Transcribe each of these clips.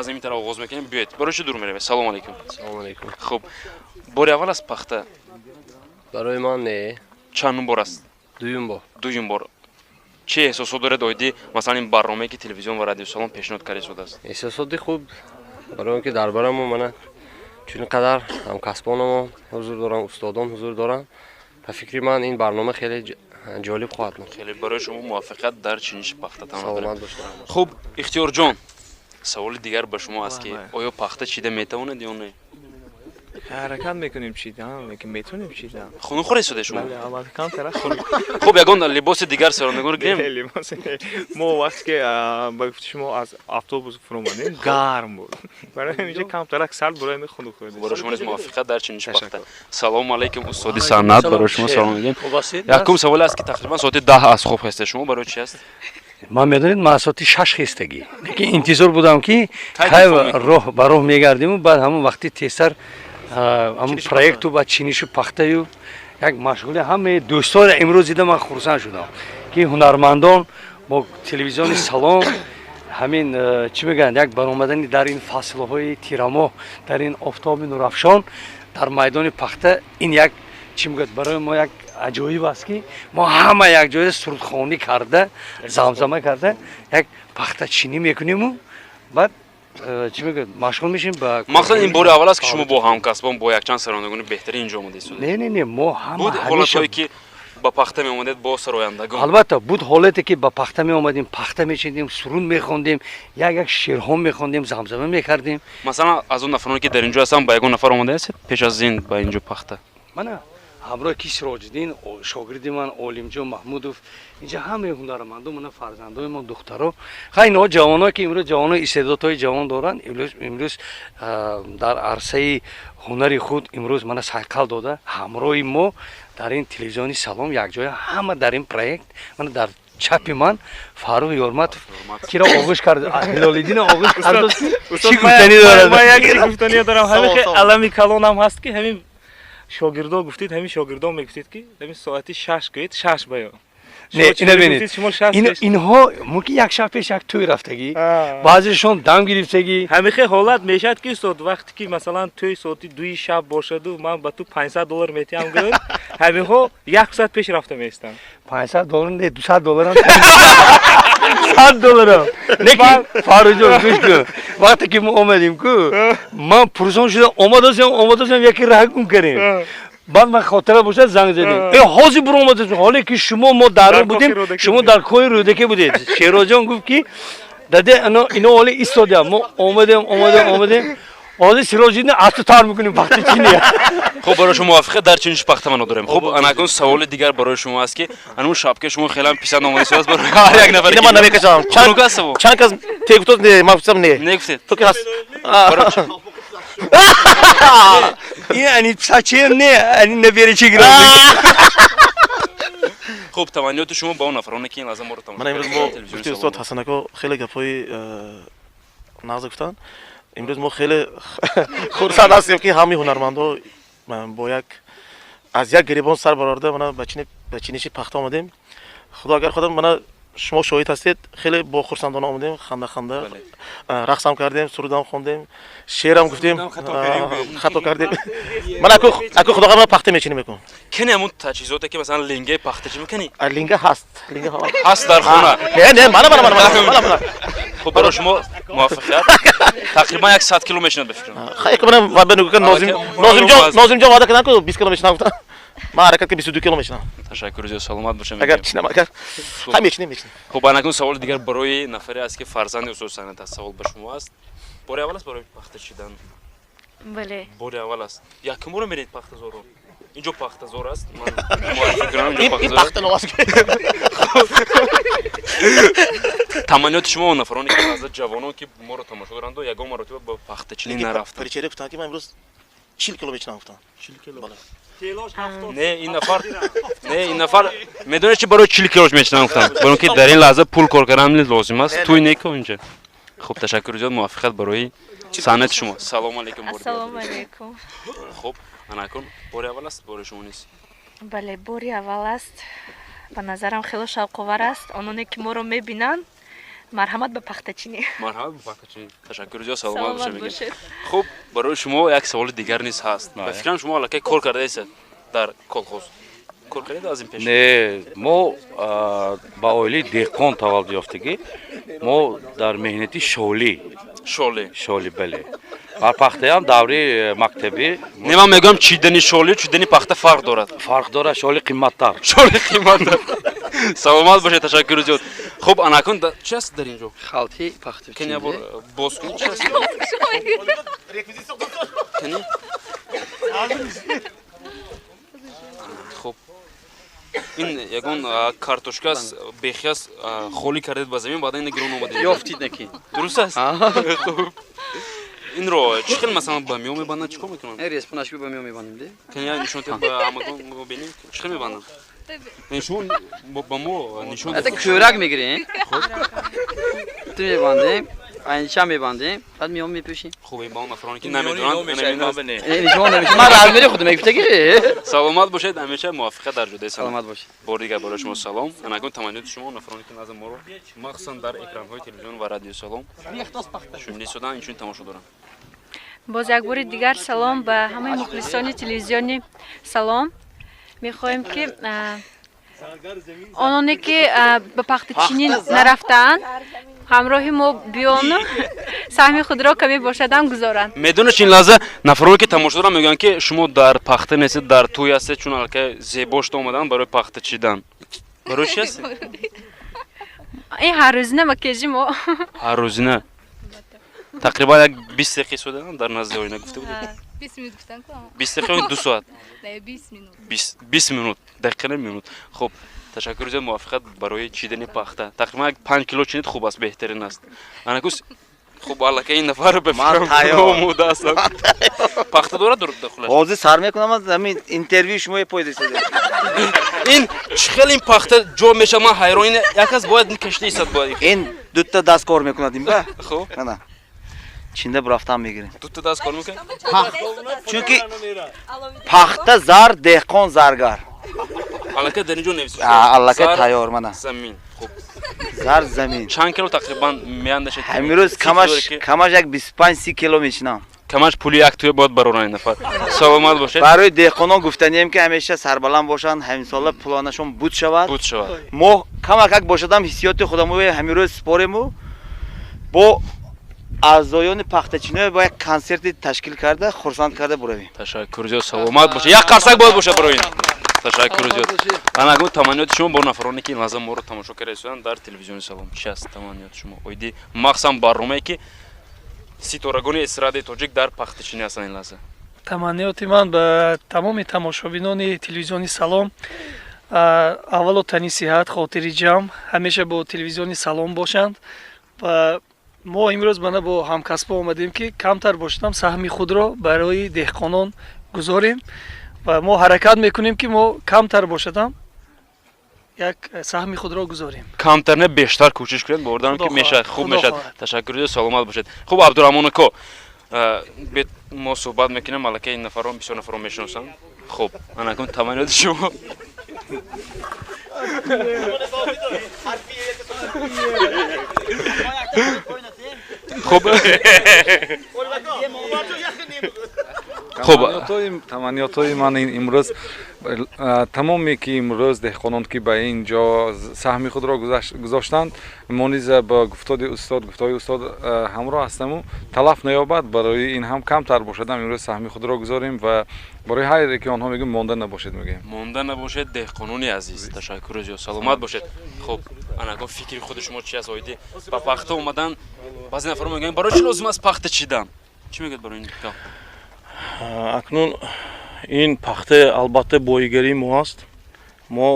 از این طرف آغاز میکنیم. بیایید برای چه دور میریم؟ سلام علیکم. سلام علیکم. خب بار اول از پخته برای من نه. چند بار است؟ دویم بار. چه احساسات داره دایدی مثلا این برنامه‌ای که تلویزیون و رادیو سالن پیشنهاد کرده شده است؟ احساسات خوب برای اینکه دربارم من چون قدر هم کسبانم حضور دارم، استادان حضور دارم. به فکر من این برنامه خیلی جالب خواهد بود. خیلی برای شما موافقت در چینش پخته تان سلامت دارم. باشید. خب اختیار جان، سوال دیگر به شما است که آیا پخته چیده میتونه یا نه؟ حرکت میکنیم چیدن لیکن میتونیم چیدن. خونه خوری شده شما؟ بله اول کم طرف خب یگان لباس دیگر سرانگون گریم. لباس ما وقتی که با شما از اتوبوس فرو اومدیم گرم بود. برای اینجا کم طرف سال برای خونه خوردیم. برای شما موافقت در چینش پخته. سلام علیکم استاد صنعت، برای شما سلام میگیم. یکم سوال است که تقریبا ساعت 10 از خواب هست. شما برای چی است؟ من میدونید من ساعت 6 خستگی لیکن انتظار بودم که راه به راه میگردیم و بعد همون وقتی تیسر همون پروژه و چینیش پخته و یک مشغول همه دوستان امروز دیدم من خرسند شدم که هنرمندان با تلویزیون سلام همین چی میگن یک برآمدنی در این فاصله های تیرما در این آفتاب نورافشان در میدان پخته این یک چی میگن برای ما یک عجایب است که ما همه یک جای سرودخوانی کرده زمزمه کرده یک پخته چینی میکنیم و بعد چی میگه مشغول میشیم با مثلا این بار اول است که شما با همکاسبان با یک چند سرانگون بهتری اینجا اومدید. نه ما همه حالتی که با پخته می اومدید با سرایندگان. البته بود حالتی که با پخته می اومدیم، پخته میچیدیم، سرود میخوندیم، یک شعرها میخوندیم، زمزمه میکردیم. مثلا از اون نفرانی که در اینجا هستن با یگان نفر اومده است پیش از این با اینجا پخته؟ من همراه کی سراج‌الدین شاگرد من عالمجان محمودوف اینجا همه هنرمندان من فرزندای من دخترها خیلی اینا جوانایی که امروز جوانای استعدادهای جوان دارن امروز در عرصه هنری خود امروز من سایکل داده همراه ما در این تلویزیونی سلام یک جای همه در این پروژه من در چپی من فاروق یارمت کیرا آغوش کرد هلال‌الدین آغوش کرد چی گفتنی داره؟ من یک گفتنی دارم همین علمی کلان هم هست که همین شاگردان گفتید همین شاگردان میگفتید که همین ساعتی 6 گوید 6 بیان. نه اینو ببینید اینها ممکن یک شب پیش یک توی رفتگی بعضیشون دم گرفتگی همین حالت میشد که صد وقتی که مثلا توی ساعتی 2 شب باشد و من با تو $500 میتیم گفت همین ها یک ساعت پیش رفته میستم $500 نه $200 هم $100 لیکن فاروجو گوش کن وقتی که ما اومدیم که من پرسان شده اومدم یکی راه گم کردیم بعد من خاطره باشه زنگ زدیم ای حاضر برو اومدید حالی که شما ما در بودیم شما در کوی رودکی بودید شیراجان گفت که داده اینا حالی ایستادیم ما اومدیم حاضر سراج‌الدین اصل تار میکنیم وقتی چینیه. خب برای شما موافقه در چینش پخته من داریم. خب اناکون سوال دیگر برای شما است که انو شب که شما خیلی هم پیشنهاد اومدید است برای هر یک نفر من نمیکشم چند کس تگوت نه مفصل نه نگفتید تو که هست یعنی سچه نه یعنی نبیری چی گرفت. خب تمنیات شما با اون نفرانی که این لازم رو تماشا من امروز ما گفتی استاد حسنکو خیلی گپای نازک گفتن. امروز ما خیلی خرسند هستیم که همه هنرمندا با یک از یک گریبان سر برآورده من به چینیش پخته آمدیم. خدا اگر خدا من شما شاهد هستید خیلی با خرسندانه آمدیم خنده رقص هم کردیم سرود هم خوندیم شعر هم گفتیم خطا کردیم من اكو خدا من پخته میچینی میکنم کنی همون تجهیزاتی که مثلا لنگه پخته چی میکنی لنگه هست در خونه نه من خب برای شما موافقت تقریبا 100 کیلو میشنه بفرستم خیلی من بگم که ناظم جان وعده کردن که 20 کیلو میشنم ما حرکت که 22 کیلو میشنم تشکر زیاد سلامت باشم اگر چینم اگر همین خب اناکون سوال دیگر برای نفری است که فرزند استاد صنعت است. سوال به شما است بار اول است برای پخته چیدن؟ بله بار اول است یکم رو میرید پخته زور اینجا پخته زور است من معرفی کنم اینجا این پخته نواز تمنیات شما و نفرانی که از جوانان که ما رو تماشا دارند و یگان مرتبه با پخته چینی نرفتن پریچری گفتن که من امروز 40 کیلو میچینم گفتن 40 کیلو نه این نفر میدونه چه برای 40 کیلوش میچینم گفتن برای که در این لحظه پول کار کردن لازم است توی نیکو اینجا. خب تشکر زیاد موافقت برای صنعت شما. سلام علیکم. السلام علیکم. خب اناکون بار اول است برای شما نیست؟ بله باری اول است به نظرم خیلی شوق‌آور است آنانی که ما رو میبینن марҳамат ба пахтачинӣ. марҳамат ба пахтачинӣ. Ташаккур зиёд, саломат саломат бошед. бошед. Хуб, барои шумо як саволи дигар низ ҳаст. Ба фикрам шумо аллакай кор кардаисед дар колхоз. Кор кардед аз ин пеш? Не, мо ба оилаи деҳқон таваллуд ёфтагӣ. Мо дар меҳнати шолӣ бале. Дар пахтаям даври мактаби. Не, ман мегӯям чидани шолӣ, чидани пахта фарқ дорад. Фарқ дорад, шоли қимматтар. Шолӣ қимматтар. Саломат бошед, ташаккур зиёд. Хуб, анакун чи аст дар инҷо? халти пахта. Кен я бор боз кун, чи аст? Кен? Хуб. ин ягон картошка аст, бехи аст, холӣ кардед ба замин, баъдан ина гирон омадед. Ёфтид накин. Дуруст аст? Хуб. Инро чӣ хел масалан ба миё мебанданд, чӣ кор мекунанд? Респонашки ба миё мебандим де. Кен я нишонтед ба ҳамагон бинем, чӣ хел мебанданд? Нишон ба мо нишон. Ата кӯрак мегирем. Ту мебандем. Айнича мебандем. Баъд миё мепӯшем. Хуб, ин ба он нафароне ки намедонанд, нишон намешад. Ман размери худам мегуфтаги. Саломат бошед, ҳамеша муваффиқат дар ҷодаи салом. Саломат бошед. Бор дигар барои шумо салом. Анакун таманниёти шумо нафароне ки назр моро махсусан дар экранҳои телевизион ва радио Салом шунида шудан, инчунин тамошо доранд. боз як бори дигар салом ба ҳамаи мухлисони телевизиони Салом. Мехоҳем ки ононе ки ба пахтачинӣ нарафтаанд, ҳамроҳи мо биёну саҳми худро каме бошадам гузоранд. Медонед ин лаҳза нафароне ки тамошо доранд мегӯянд ки шумо дар пахта нестед, дар тӯй ҳастед, чун аллакай зебо шуда омадаанд барои пахта чидан. Барои чи ҳастед? Ин ҳаррӯзина макияжи мо. Ҳаррӯзина. Тақрибан як 20 дақиқа истодаам дар назди оина гуфта будед. 20 минут гуфтан ку? 20 дақиқа 2 соат. Не, 20 минут. 20 минут. Дақиқа не минут. Хуб, ташаккур зиёд, муваффиқат барои чидани пахта. Тақрибан як 5 кило чинед хуб аст, беҳтарин аст. Анакус хуб аллакай ин нафар ба фикрам омода астанд. Пахта дорад дохилаш? ҳозир сар мекунам аз ҳамин интервью шумо пойдасед. ин чӣ хел ин пахта ҷо мешавад, ман ҳайрон. Ин як аз бояд кашта истад бояд. ин дута даст кор мекунад ин ба? Хуб. Ана. Чинда бурафтан мегирем. Дута даст кор мекунад? Чунки пахта зар, деҳқон заргар. Аллакай дар инҷо нависид. Аллакай тайёр мана. Замин. Хуб. Зар замин. Чанд кило тақрибан меандашед? ҳамирӯз камаш як 25-30 кило мечинам. Камаш пули як тӯя бояд бароран ин нафар. Саломат бошед. барои деҳқонон гуфтанием ки ҳамеша сарбаланд бошанд, ҳамисола пулонашон буд шавад. Буд шавад. мо камакак бошадам ҳиссиёти худамро ҳамирӯз спорему бо аъзоёни пахтачино бо як консерти ташкил карда хурсанд карда буравем. Ташаккур зиёд, саломат бошед. Як қарсак бояд бошад барои ин. Ташаккур зиёд. Анакун таманниёти шумо бо нафароне ки ин лаҳза моро тамошо кардаистанд дар телевизиони Салом. Чи аст таманниёти шумо? Оиди махсусан барномае ки ситорагони эстрадаи тоҷик дар пахтачинӣ ҳастанд ин лаҳза. Таманниёти ман ба тамоми тамошобинони телевизиони Салом, аввало тани сиҳат, хотири ҷамъ, ҳамеша бо телевизиони Салом бошанд. Ва мо имрӯз бана бо ҳамкасбо омадем ки камтар бошдам саҳми худро барои деҳқонон гузорем ва мо ҳаракат мекунем ки мо камтар бошадам як саҳми худро гузорем. Камтар не бештар кӯшиш кунед, бовардарам ки мешавад, хуб мешавад. Ташаккур зиёд, саломат бошед. Хуб, Абдураҳмон ако, мо суҳбат мекунем, аллакай ин нафарон бисёр нафарон мешиносанд. Хуб, анакун таманниёти шумо. Хуб. Хуб, таманниётои ман имрӯз тамоме ки имрӯз деҳқонон ки ба ин ҷо саҳми худро гузоштанд, мо низ ба гуфтои устод ҳамроҳ ҳастаму талаф наёбад барои ин ҳам камтар бошадам имрӯз саҳми худро гузорем ва барои ҳаре ки онҳо мегӯем монда набошед мегӯем. Монда набошед, деҳқонони азиз. Ташаккур зиёд, саломат бошед. Хуб, анакун фикри худи шумо чи аст? Оиди ба пахта омадан баъзе нафарон мегӯянд барои чи лозим аст пахта чидан? Чӣ мегӯяд барои ин гап? акнун ин пахта албатта боигарии мо аст. мо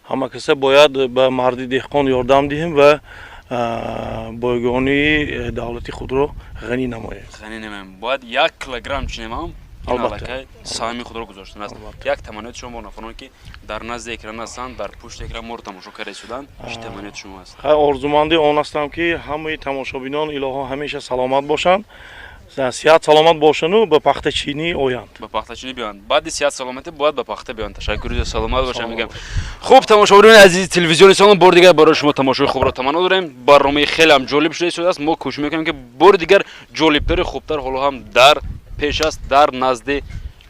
ҳама каса бояд ба марди деҳқон ёрдам диҳем ва бойгонии давлати худро ғанӣ намоем. Ғанӣ намоем. Бояд 1 килограмм чинемам. Аллакай саҳми худро гузоштан аст. Як таманниёти шумо бо нафароне ки дар назди экран ҳастанд, дар пушти экран моро тамошо кардаистанд, чӣ таманниёти шумо аст? орзуманди он ҳастам ки ҳамаи тамошобинон илоҳо ҳамеша саломат бошанд сиҳат саломат бошану ба пахтачинӣ оянд. ба пахтачинӣ биёянд. Баъди сиҳат саломатӣ бояд ба пахта биёянд. Ташаккур, саломат бошам мегам. Хуб, тамошобинони азизи телевизиони Салом, бор дигар барои шумо тамошои хубро таманно дорем. Барномаи хеле ҳам ҷолиб шуда истодааст. Мо кӯшиш мекунем ки бори дигар ҷолибтару хубтар ҳоло ҳам дар пеш аст дар назди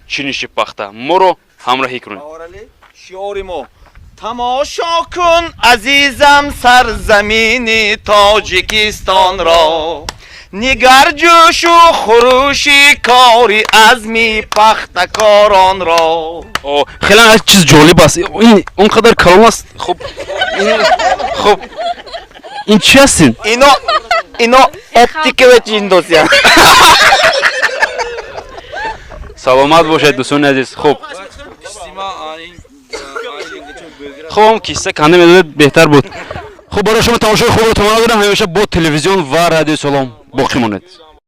чиниши пахта. Моро ҳамроҳӣ кунед. шиори мо тамошо кун азизам сарзамини тоҷикистонро, нигар ҷӯшу хурӯши кори азми пахтакоронро. хеле чиз ҷолиб аст. Ин он қадар калом аст. Хуб ин чи ҳастин? Ино оптикаве чиндосиянд. Саломат бошед дӯстони азиз. Хуб хуб кисса канда медодед беҳтар буд. Хуб барои шумо тамошои хубро таманно дорем. ҳамеша бо телевизион ва радиои Салом боқӣ монед.